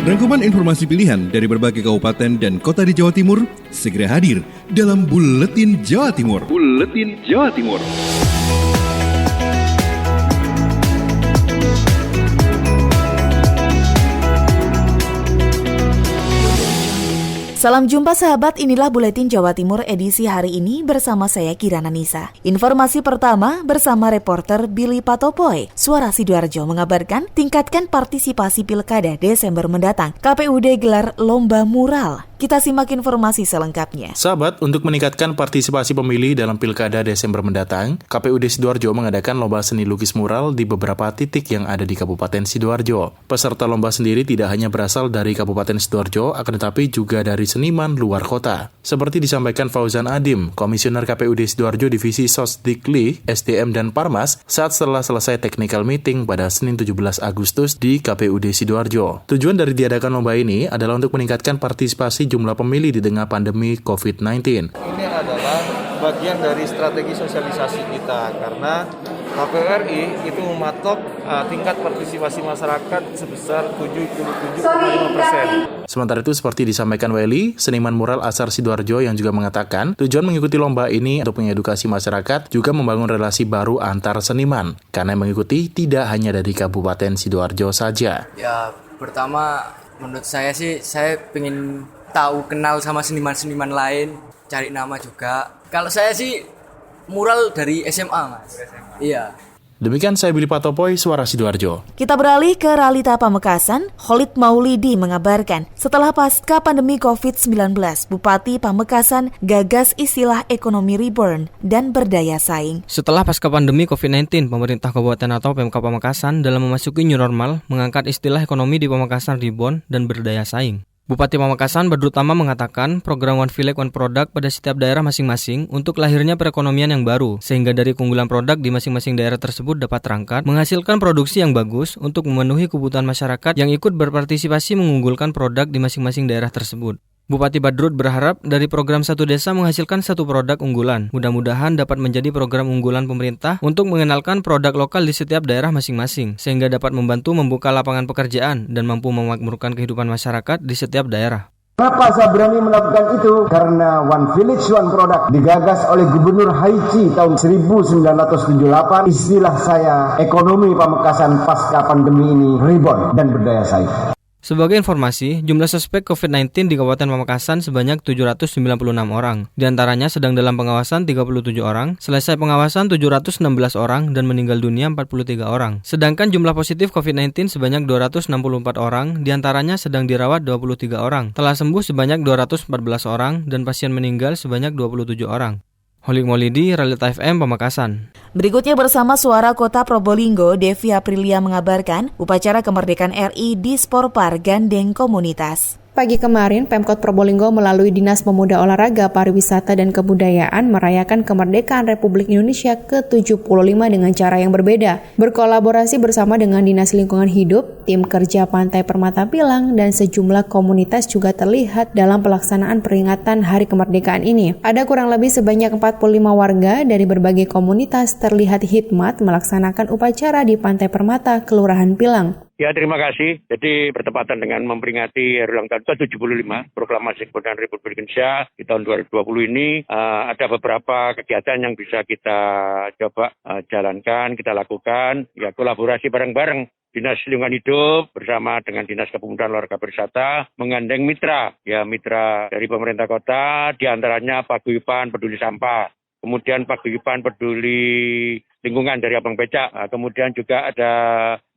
Rangkuman informasi pilihan dari berbagai kabupaten dan kota di Jawa Timur segera hadir dalam Buletin Jawa Timur. Buletin Jawa Timur. Salam jumpa sahabat, inilah Buletin Jawa Timur edisi hari ini bersama saya Kirana Nisa. Informasi pertama bersama reporter Billy Patopoy. Suara Sidoarjo mengabarkan tingkatkan partisipasi pilkada Desember mendatang. KPUD gelar lomba mural. Kita simak informasi selengkapnya. Sahabat, untuk meningkatkan partisipasi pemilih dalam pilkada Desember mendatang, KPUD Sidoarjo mengadakan lomba seni lukis mural di beberapa titik yang ada di Kabupaten Sidoarjo. Peserta lomba sendiri tidak hanya berasal dari Kabupaten Sidoarjo, akan tetapi juga dari seniman luar kota. Seperti disampaikan Fauzan Adim, Komisioner KPUD Sidoarjo Divisi Sosdikli, SDM dan Parmas, saat setelah selesai technical meeting pada Senin 17 Agustus di KPUD Sidoarjo. Tujuan dari diadakan lomba ini adalah untuk meningkatkan partisipasi jumlah pemilih di tengah pandemi COVID-19. Ini adalah bagian dari strategi sosialisasi kita, karena KPU RI itu mematok tingkat partisipasi masyarakat sebesar 77,5%. Sementara itu, seperti disampaikan Weli, seniman mural asal Sidoarjo yang juga mengatakan, tujuan mengikuti lomba ini untuk mengedukasi masyarakat, juga membangun relasi baru antar seniman, karena mengikuti tidak hanya dari Kabupaten Sidoarjo saja. Ya, pertama menurut saya sih, saya pengen kenal sama seniman-seniman lain, cari nama juga. Kalau saya sih mural dari SMA, Mas. Iya. Demikian saya Billy Patopoy, Suara Sidoarjo. Kita beralih ke Realita Pamekasan. Khalid Maulidi mengabarkan, setelah pasca pandemi COVID-19, Bupati Pamekasan gagas istilah ekonomi reborn dan berdaya saing. Setelah pasca pandemi COVID-19, pemerintah kabupaten atau Pemkab Pamekasan dalam memasuki new normal mengangkat istilah ekonomi di Pamekasan reborn dan berdaya saing. Bupati Pamekasan Badrut Tama mengatakan program One Village One Product pada setiap daerah masing-masing untuk lahirnya perekonomian yang baru, sehingga dari keunggulan produk di masing-masing daerah tersebut dapat terangkat, menghasilkan produksi yang bagus untuk memenuhi kebutuhan masyarakat yang ikut berpartisipasi mengunggulkan produk di masing-masing daerah tersebut. Bupati Badrut berharap dari program satu desa menghasilkan satu produk unggulan. Mudah-mudahan dapat menjadi program unggulan pemerintah untuk mengenalkan produk lokal di setiap daerah masing-masing, sehingga dapat membantu membuka lapangan pekerjaan dan mampu memakmurkan kehidupan masyarakat di setiap daerah. Kenapa saya berani melakukan itu? Karena One Village One Product digagas oleh Gubernur Haiti tahun 1978. Istilah saya, ekonomi Pamekasan pasca pandemi ini reborn dan berdaya saing. Sebagai informasi, jumlah suspek COVID-19 di Kabupaten Pamekasan sebanyak 796 orang. Di antaranya sedang dalam pengawasan 37 orang, selesai pengawasan 716 orang, dan meninggal dunia 43 orang. Sedangkan jumlah positif COVID-19 sebanyak 264 orang, di antaranya sedang dirawat 23 orang. Telah sembuh sebanyak 214 orang, dan pasien meninggal sebanyak 27 orang. Khalid Maulidi, Realita FM, Pamekasan. Berikutnya bersama Suara Kota Probolinggo, Devi Aprilia mengabarkan upacara kemerdekaan RI di Sporpar gandeng komunitas. Pagi kemarin, Pemkot Probolinggo melalui Dinas Pemuda Olahraga, Pariwisata, dan Kebudayaan merayakan kemerdekaan Republik Indonesia ke-75 dengan cara yang berbeda. Berkolaborasi bersama dengan Dinas Lingkungan Hidup, tim kerja Pantai Permata Pilang, dan sejumlah komunitas juga terlihat dalam pelaksanaan peringatan Hari Kemerdekaan ini. Ada kurang lebih sebanyak 45 warga dari berbagai komunitas terlihat hikmat melaksanakan upacara di Pantai Permata, Kelurahan Pilang. Ya, terima kasih. Jadi bertepatan dengan memperingati hari ulang tahun ke-75 Proklamasi Kemerdekaan Republik Indonesia di tahun 2020 ini, ada beberapa kegiatan yang bisa kita coba jalankan, kita lakukan. Ya, kolaborasi bareng-bareng Dinas Lingkungan Hidup bersama dengan Dinas Kepemudaan Olahraga Pariwisata menggandeng mitra dari pemerintah kota, diantaranya Paguyuban Peduli Sampah, kemudian Paguyuban Peduli Lingkungan dari Abang Becak, kemudian juga ada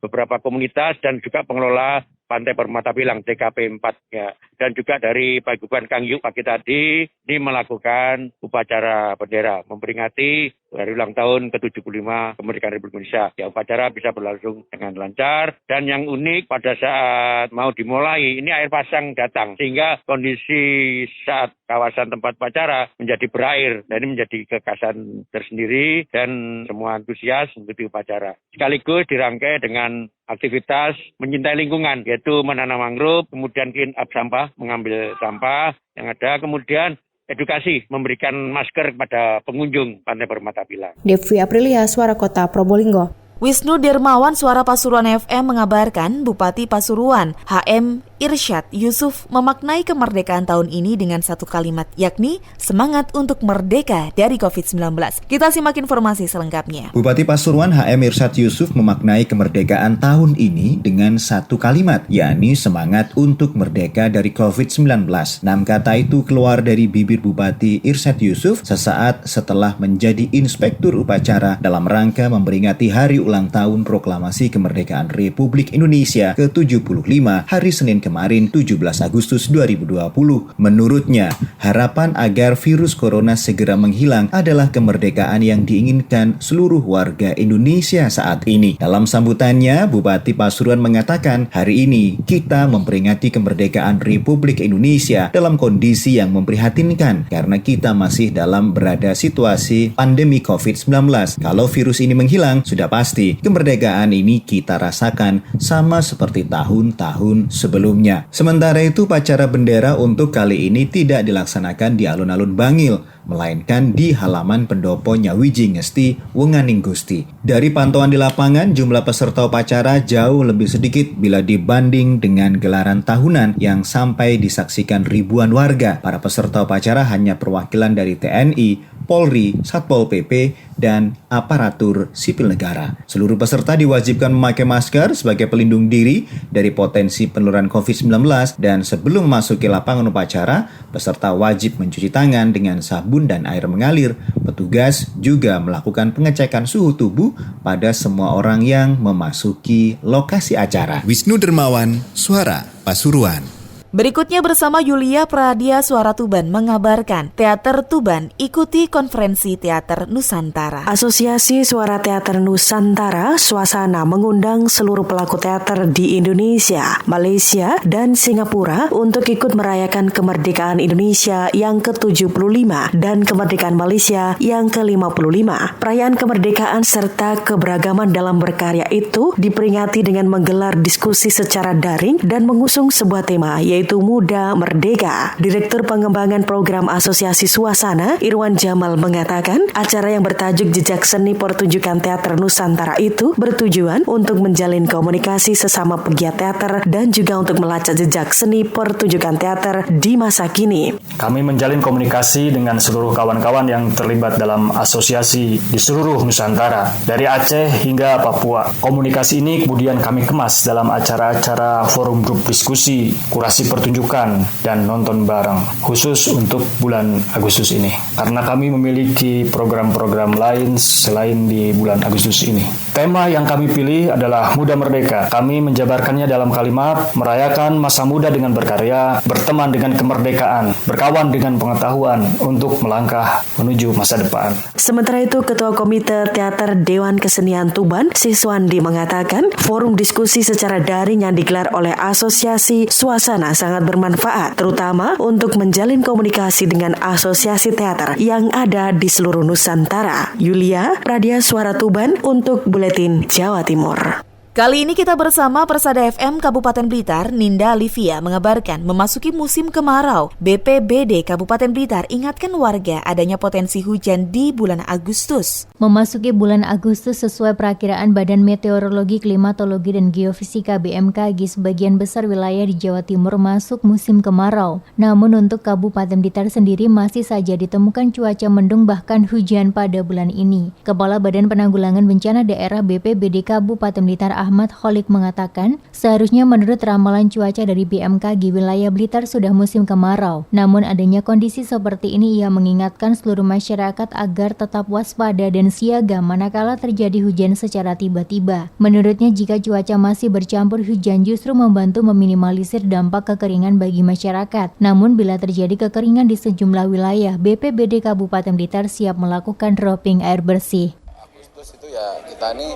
beberapa komunitas dan juga pengelola Pantai Permata Pilang TKP 4 ya. Dan juga dari Paguyuban Kangyuk pagi tadi ini melakukan upacara bendera memperingati hari ulang tahun ke-75 Kemerdekaan Republik Indonesia. Ya, upacara bisa berlangsung dengan lancar dan yang unik pada saat mau dimulai ini air pasang datang sehingga kondisi saat kawasan tempat upacara menjadi berair dan ini menjadi kekhasan tersendiri dan semua antusias mengikuti upacara. Sekaligus dirangkai dengan aktivitas mencintai lingkungan, yaitu menanam mangrove, kemudian clean up sampah, mengambil sampah yang ada, kemudian edukasi, memberikan masker kepada pengunjung Pantai Permata Pilang. Devi Aprilia, Suara Kota Probolinggo. Wisnu Dermawan, Suara Pasuruan FM mengabarkan Bupati Pasuruan, HM Irsyad Yusuf memaknai kemerdekaan tahun ini dengan satu kalimat, yakni semangat untuk merdeka dari COVID-19. Kita simak informasi selengkapnya. Bupati Pasuruan HM Irsyad Yusuf memaknai kemerdekaan tahun ini dengan satu kalimat, yakni semangat untuk merdeka dari COVID-19. 6 kata itu keluar dari bibir Bupati Irsyad Yusuf sesaat setelah menjadi inspektur upacara dalam rangka memperingati hari ulang tahun Proklamasi Kemerdekaan Republik Indonesia ke-75 hari Senin kemarin 17 Agustus 2020. Menurutnya, harapan agar virus corona segera menghilang adalah kemerdekaan yang diinginkan seluruh warga Indonesia saat ini. Dalam sambutannya, Bupati Pasuruan mengatakan, hari ini kita memperingati kemerdekaan Republik Indonesia dalam kondisi yang memprihatinkan karena kita masih dalam berada situasi pandemi COVID-19. Kalau virus ini menghilang, sudah pasti kemerdekaan ini kita rasakan sama seperti tahun-tahun sebelumnya. Sementara itu, upacara bendera untuk kali ini tidak dilaksanakan di alun-alun Bangil, melainkan di halaman Pendopo Nyawiji Ngesti, Wenganing Gusti. Dari pantauan di lapangan, jumlah peserta upacara jauh lebih sedikit bila dibanding dengan gelaran tahunan yang sampai disaksikan ribuan warga. Para peserta upacara hanya perwakilan dari TNI, Polri, Satpol PP, dan aparatur sipil negara. Seluruh peserta diwajibkan memakai masker sebagai pelindung diri dari potensi penularan COVID-19 dan sebelum memasuki lapangan upacara, peserta wajib mencuci tangan dengan sabun dan air mengalir. Petugas juga melakukan pengecekan suhu tubuh pada semua orang yang memasuki lokasi acara. Wisnu Dermawan, Suara Pasuruan. Berikutnya bersama Yulia Pradia Suara Tuban mengabarkan Teater Tuban ikuti konferensi Teater Nusantara. Asosiasi Suara Teater Nusantara Suasana mengundang seluruh pelaku teater di Indonesia, Malaysia, dan Singapura untuk ikut merayakan kemerdekaan Indonesia yang ke-75 dan kemerdekaan Malaysia yang ke-55. Perayaan kemerdekaan serta keberagaman dalam berkarya itu diperingati dengan menggelar diskusi secara daring dan mengusung sebuah tema, yaitu Muda Merdeka. Direktur Pengembangan Program Asosiasi Suasana, Irwan Jamal mengatakan, acara yang bertajuk Jejak Seni Pertunjukan Teater Nusantara itu bertujuan untuk menjalin komunikasi sesama pegiat teater dan juga untuk melacak jejak seni pertunjukan teater di masa kini. Kami menjalin komunikasi dengan seluruh kawan-kawan yang terlibat dalam asosiasi di seluruh Nusantara, dari Aceh hingga Papua. Komunikasi ini kemudian kami kemas dalam acara-acara forum grup diskusi, kurasi pertunjukan, dan nonton bareng, khusus untuk bulan Agustus ini. Karena kami memiliki program-program lain selain di bulan Agustus ini. Tema yang kami pilih adalah Muda Merdeka. Kami menjabarkannya dalam kalimat, merayakan masa muda dengan berkarya, berteman dengan kemerdekaan, berkawan dengan pengetahuan untuk melangkah menuju masa depan. Sementara itu, Ketua Komite Teater Dewan Kesenian Tuban, Siswandi mengatakan, forum diskusi secara daring yang digelar oleh Asosiasi Suasana sangat bermanfaat, terutama untuk menjalin komunikasi dengan asosiasi teater yang ada di seluruh Nusantara. Yulia Pradia Suara Tuban untuk Buletin Jawa Timur. Kali ini kita bersama Persada FM Kabupaten Blitar, Ninda Livia mengabarkan memasuki musim kemarau. BPBD Kabupaten Blitar ingatkan warga adanya potensi hujan di bulan Agustus. Memasuki bulan Agustus sesuai perakiraan Badan Meteorologi, Klimatologi, dan Geofisika BMKG, sebagian besar wilayah di Jawa Timur masuk musim kemarau. Namun untuk Kabupaten Blitar sendiri masih saja ditemukan cuaca mendung bahkan hujan pada bulan ini. Kepala Badan Penanggulangan Bencana Daerah BPBD Kabupaten Blitar Ahmad Kholik mengatakan, seharusnya menurut ramalan cuaca dari BMKG wilayah Blitar sudah musim kemarau. Namun adanya kondisi seperti ini, ia mengingatkan seluruh masyarakat agar tetap waspada dan siaga manakala terjadi hujan secara tiba-tiba. Menurutnya, jika cuaca masih bercampur hujan justru membantu meminimalisir dampak kekeringan bagi masyarakat. Namun bila terjadi kekeringan di sejumlah wilayah, BPBD Kabupaten Blitar siap melakukan dropping air bersih. Agustus itu ya kita ini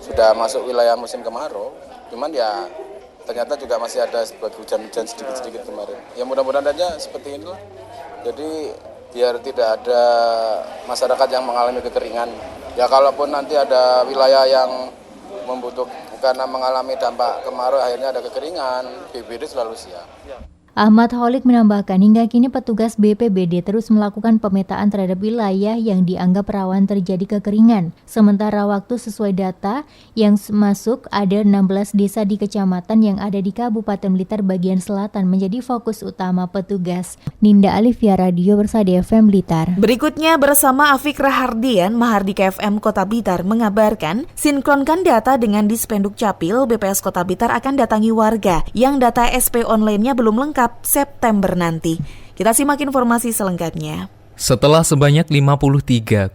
sudah masuk wilayah musim kemarau, cuman ya ternyata juga masih ada sebuah hujan-hujan sedikit-sedikit kemarin. Ya mudah-mudahan aja seperti inilah. Jadi biar tidak ada masyarakat yang mengalami kekeringan. Ya kalaupun nanti ada wilayah yang membutuhkan karena mengalami dampak kemarau akhirnya ada kekeringan, BPBD selalu siap. Ahmad Holik menambahkan hingga kini petugas BPBD terus melakukan pemetaan terhadap wilayah yang dianggap rawan terjadi kekeringan. Sementara waktu sesuai data yang masuk ada 16 desa di kecamatan yang ada di Kabupaten Blitar bagian selatan menjadi fokus utama petugas. Ninda Alivia, Radio Bersadi FM Blitar. Berikutnya bersama Afik Rahardian, Mahardika FM Kota Blitar mengabarkan sinkronkan data dengan Dispenduk Capil, BPS Kota Blitar akan datangi warga yang data SP online-nya belum lengkap September nanti. Kita simak informasi selengkapnya. Setelah sebanyak 53,74%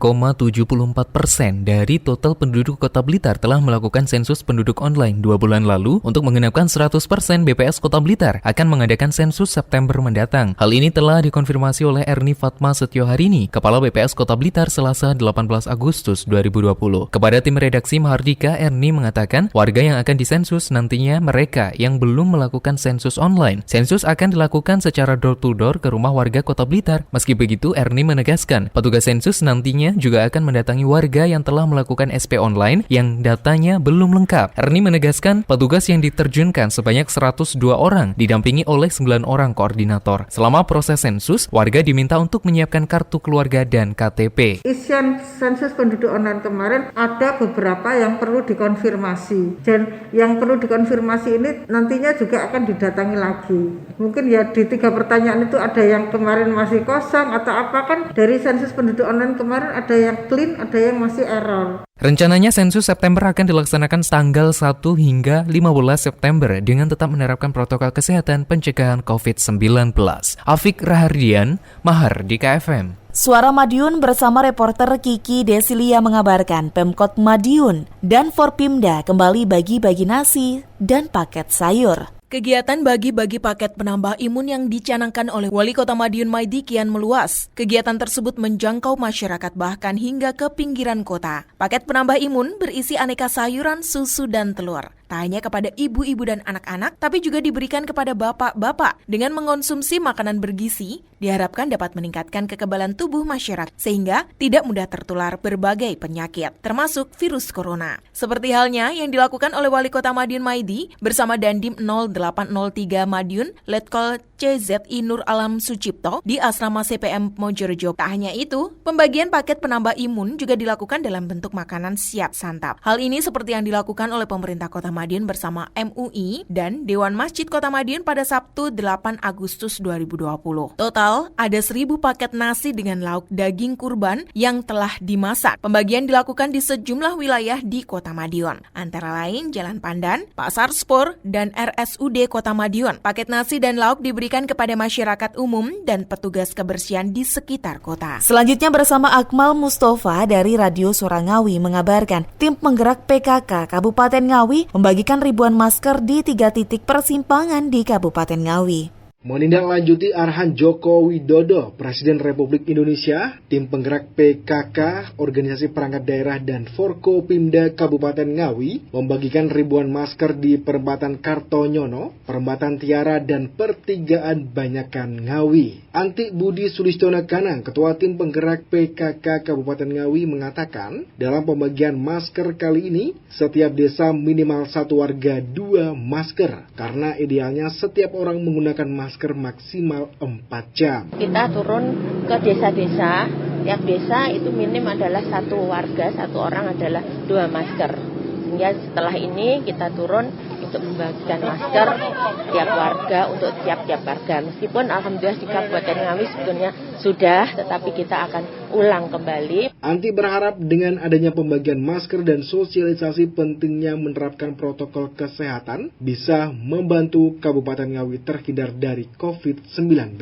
dari total penduduk Kota Blitar telah melakukan sensus penduduk online 2 bulan lalu, untuk menggenapkan 100% BPS Kota Blitar akan mengadakan sensus September mendatang. Hal ini telah dikonfirmasi oleh Erni Fatma Setioharini, Kepala BPS Kota Blitar Selasa 18 Agustus 2020. Kepada tim redaksi Mahardika, Erni mengatakan warga yang akan disensus nantinya mereka yang belum melakukan sensus online. Sensus akan dilakukan secara door-to-door ke rumah warga Kota Blitar. Meski begitu, Erni menegaskan, petugas sensus nantinya juga akan mendatangi warga yang telah melakukan SP online yang datanya belum lengkap. Erni menegaskan, petugas yang diterjunkan sebanyak 102 orang, didampingi oleh 9 orang koordinator. Selama proses sensus, warga diminta untuk menyiapkan kartu keluarga dan KTP. Isian sensus penduduk online kemarin ada beberapa yang perlu dikonfirmasi, dan yang perlu dikonfirmasi ini nantinya juga akan didatangi lagi. Mungkin ya di 3 pertanyaan itu ada yang kemarin masih kosong atau apa. Kan dari sensus penduduk online kemarin ada yang clean, ada yang masih error. Rencananya sensus September akan dilaksanakan tanggal 1 hingga 15 September dengan tetap menerapkan protokol kesehatan pencegahan COVID-19. Afik Rahardian, Mahardika FM. Suara Madiun bersama reporter Kiki Desilia mengabarkan Pemkot Madiun dan Forpimda kembali bagi-bagi nasi dan paket sayur. Kegiatan bagi-bagi paket penambah imun yang dicanangkan oleh Wali Kota Madiun Maidi kian meluas. Kegiatan tersebut menjangkau masyarakat bahkan hingga ke pinggiran kota. Paket penambah imun berisi aneka sayuran, susu, dan telur. Tak hanya kepada ibu-ibu dan anak-anak, tapi juga diberikan kepada bapak-bapak. Dengan mengonsumsi makanan bergizi, diharapkan dapat meningkatkan kekebalan tubuh masyarakat, sehingga tidak mudah tertular berbagai penyakit, termasuk virus corona. Seperti halnya yang dilakukan oleh Wali Kota Madiun Maidi bersama Dandim 0803 Madiun, Letkol CZI Nur Alam Sucipto di Asrama CPM Mojorejo. Tak hanya itu, pembagian paket penambah imun juga dilakukan dalam bentuk makanan siap santap. Hal ini seperti yang dilakukan oleh pemerintah Kota Madiun bersama MUI dan Dewan Masjid Kota Madiun pada Sabtu 8 Agustus 2020. Total, ada 1.000 paket nasi dengan lauk daging kurban yang telah dimasak. Pembagian dilakukan di sejumlah wilayah di Kota Madiun, antara lain Jalan Pandan, Pasar Spor, dan RSUD Kota Madiun. Paket nasi dan lauk diberikan kepada masyarakat umum dan petugas kebersihan di sekitar kota. Selanjutnya bersama Akmal Mustafa dari Radio Suara Ngawi mengabarkan, tim penggerak PKK Kabupaten Ngawi membagikan ribuan masker di 3 titik persimpangan di Kabupaten Ngawi. Menindaklanjuti arahan Joko Widodo, Presiden Republik Indonesia, tim penggerak PKK, Organisasi Perangkat Daerah dan Forkopimda Kabupaten Ngawi membagikan ribuan masker di Perempatan Kartonyono, Perempatan Tiara, dan Pertigaan Banyakan Ngawi. Anti Budi Sulistyo Kanang, Ketua Tim Penggerak PKK Kabupaten Ngawi mengatakan, dalam pembagian masker kali ini, setiap desa minimal 1 warga 2 masker, karena idealnya setiap orang menggunakan masker maksimal 4 jam. Kita turun ke desa-desa, tiap desa itu minim adalah 1 warga, 1 orang adalah 2 masker. Sehingga setelah ini kita turun untuk membagikan masker tiap warga untuk tiap-tiap warga. Meskipun alhamdulillah di Kabupaten Ngawi sebetulnya sudah, tetapi kita akan ulang kembali. Anti berharap dengan adanya pembagian masker dan sosialisasi pentingnya menerapkan protokol kesehatan bisa membantu Kabupaten Ngawi terhindar dari COVID-19.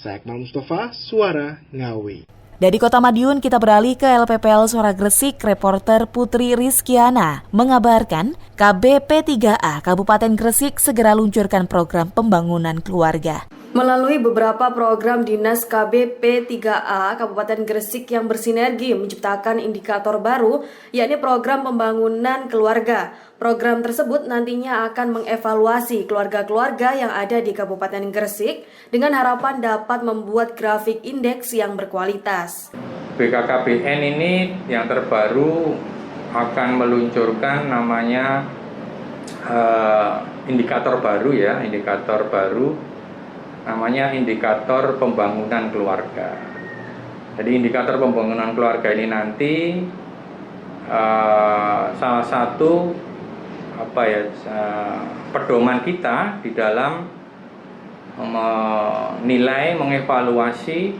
Saya Akmal Mustafa, Suara Ngawi. Dari Kota Madiun kita beralih ke LPPL Suara Gresik. Reporter Putri Rizkiana mengabarkan KBP3A Kabupaten Gresik segera luncurkan program pembangunan keluarga. Melalui beberapa program Dinas KBP3A Kabupaten Gresik yang bersinergi menciptakan indikator baru, yakni program pembangunan keluarga. Program tersebut nantinya akan mengevaluasi keluarga-keluarga yang ada di Kabupaten Gresik dengan harapan dapat membuat grafik indeks yang berkualitas. BKKBN ini yang terbaru akan meluncurkan namanya indikator baru namanya indikator pembangunan keluarga. Jadi indikator pembangunan keluarga ini nanti salah satu pedoman kita di dalam menilai, mengevaluasi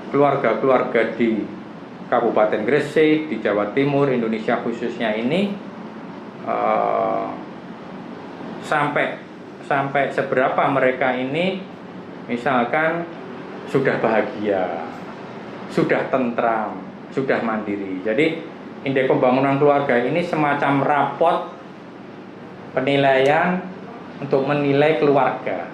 keluarga-keluarga di Kabupaten Gresik, di Jawa Timur, Indonesia khususnya ini sampai seberapa mereka ini misalkan sudah bahagia, sudah tentram, sudah mandiri. Jadi indeks pembangunan keluarga ini semacam rapot penilaian untuk menilai keluarga.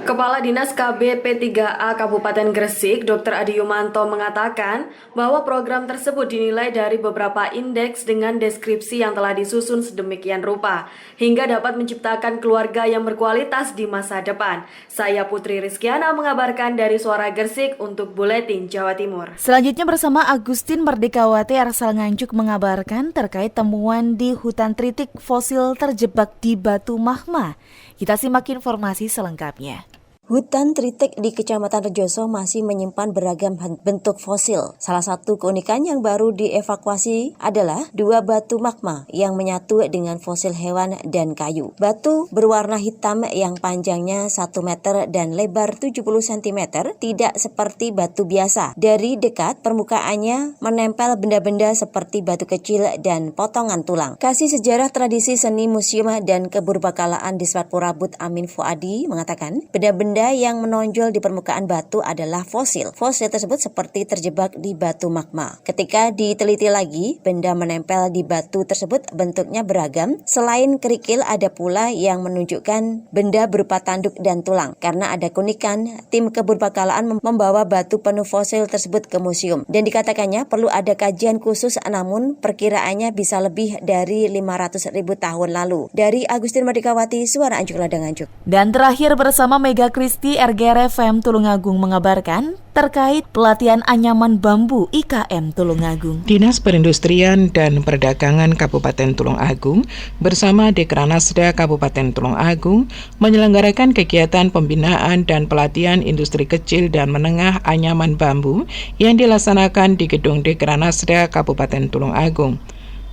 Kepala Dinas KB P3A Kabupaten Gresik, Dr. Adi Yumanto mengatakan bahwa program tersebut dinilai dari beberapa indeks dengan deskripsi yang telah disusun sedemikian rupa, hingga dapat menciptakan keluarga yang berkualitas di masa depan. Saya Putri Rizkiana mengabarkan dari Suara Gresik untuk Buletin Jawa Timur. Selanjutnya bersama Agustin Merdekawati Arsal Nganjuk mengabarkan terkait temuan di hutan tritik fosil terjebak di Batu Magma. Kita simak informasi selengkapnya. Hutan tritik di Kecamatan Rejoso masih menyimpan beragam bentuk fosil. Salah satu keunikan yang baru dievakuasi adalah 2 batu magma yang menyatu dengan fosil hewan dan kayu. Batu berwarna hitam yang panjangnya 1 meter dan lebar 70 cm, tidak seperti batu biasa. Dari dekat permukaannya menempel benda-benda seperti batu kecil dan potongan tulang. Kasih Sejarah Tradisi Seni Museum dan Keburbakalaan di Purabut Amin Fuadi mengatakan benda-benda yang menonjol di permukaan batu adalah fosil. Fosil tersebut seperti terjebak di batu magma. Ketika diteliti lagi, benda menempel di batu tersebut bentuknya beragam. Selain kerikil, ada pula yang menunjukkan benda berupa tanduk dan tulang. Karena ada keunikan, tim keburbakalaan membawa batu penuh fosil tersebut ke museum. Dan dikatakannya perlu ada kajian khusus, namun perkiraannya bisa lebih dari 500.000 tahun lalu. Dari Agustin Merdekawati, Suara Anjuk Ladang Anjuk. Dan terakhir bersama Mega Kristi, RGR FM Tulungagung mengabarkan terkait pelatihan anyaman bambu IKM Tulungagung. Dinas Perindustrian dan Perdagangan Kabupaten Tulungagung bersama Dekranasda Kabupaten Tulungagung menyelenggarakan kegiatan pembinaan dan pelatihan industri kecil dan menengah anyaman bambu yang dilaksanakan di Gedung Dekranasda Kabupaten Tulungagung.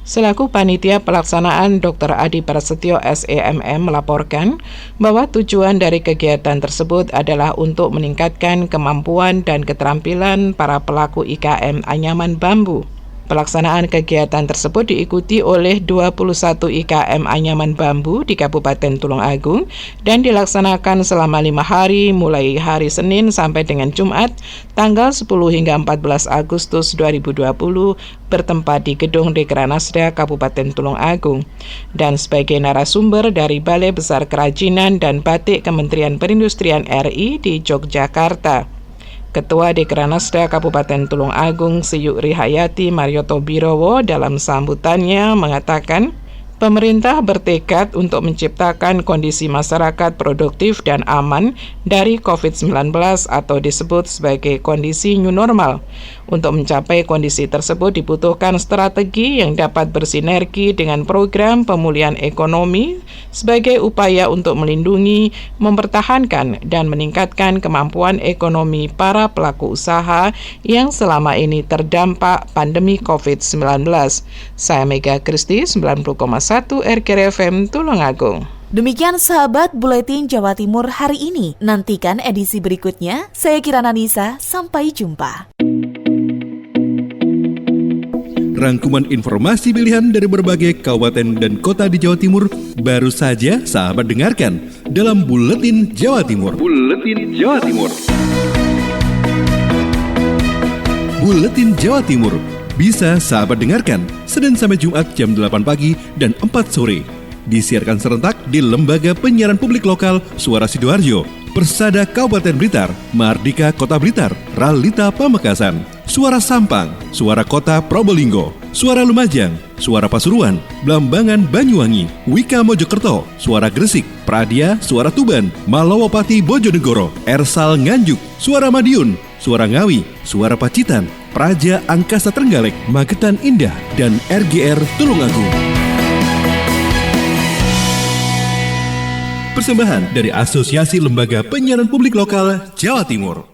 Selaku panitia pelaksanaan, Dr. Adi Prasetyo SEMM melaporkan bahwa tujuan dari kegiatan tersebut adalah untuk meningkatkan kemampuan dan keterampilan para pelaku IKM anyaman bambu. Pelaksanaan kegiatan tersebut diikuti oleh 21 IKM anyaman bambu di Kabupaten Tulungagung dan dilaksanakan selama 5 hari mulai hari Senin sampai dengan Jumat tanggal 10 hingga 14 Agustus 2020 bertempat di Gedung Dekranasda Kabupaten Tulungagung. Dan sebagai narasumber dari Balai Besar Kerajinan dan Batik Kementerian Perindustrian RI di Yogyakarta, Ketua Dekranasda Kabupaten Tulungagung Siyuk Rihayati Marioto Birowo dalam sambutannya mengatakan, pemerintah bertekad untuk menciptakan kondisi masyarakat produktif dan aman dari COVID-19 atau disebut sebagai kondisi new normal. Untuk mencapai kondisi tersebut dibutuhkan strategi yang dapat bersinergi dengan program pemulihan ekonomi sebagai upaya untuk melindungi, mempertahankan, dan meningkatkan kemampuan ekonomi para pelaku usaha yang selama ini terdampak pandemi COVID-19. Saya Mega Kristi, 90,1 RGR FM Tulungagung. Demikian sahabat Buletin Jawa Timur hari ini. Nantikan edisi berikutnya. Saya Kirana Nisa, sampai jumpa. Rangkuman informasi pilihan dari berbagai kabupaten dan kota di Jawa Timur baru saja sahabat dengarkan dalam Buletin Jawa Timur. Buletin Jawa Timur. Buletin Jawa Timur bisa sahabat dengarkan Senin sampai Jumat jam 8 pagi dan 4 sore. Disiarkan serentak di Lembaga Penyiaran Publik Lokal Suara Sidoarjo, Persada Kabupaten Blitar, Mardika Kota Blitar, Ralita Pamekasan, Suara Sampang, Suara Kota Probolinggo, Suara Lumajang, Suara Pasuruan, Blambangan Banyuwangi, Wika Mojokerto, Suara Gresik, Pradia, Suara Tuban, Malawapati Bojonegoro, Ersal Nganjuk, Suara Madiun, Suara Ngawi, Suara Pacitan, Praja Angkasa Trenggalek, Magetan Indah, dan RGR Tulungagung. persembahan dari Asosiasi Lembaga Penyiaran Publik Lokal Jawa Timur.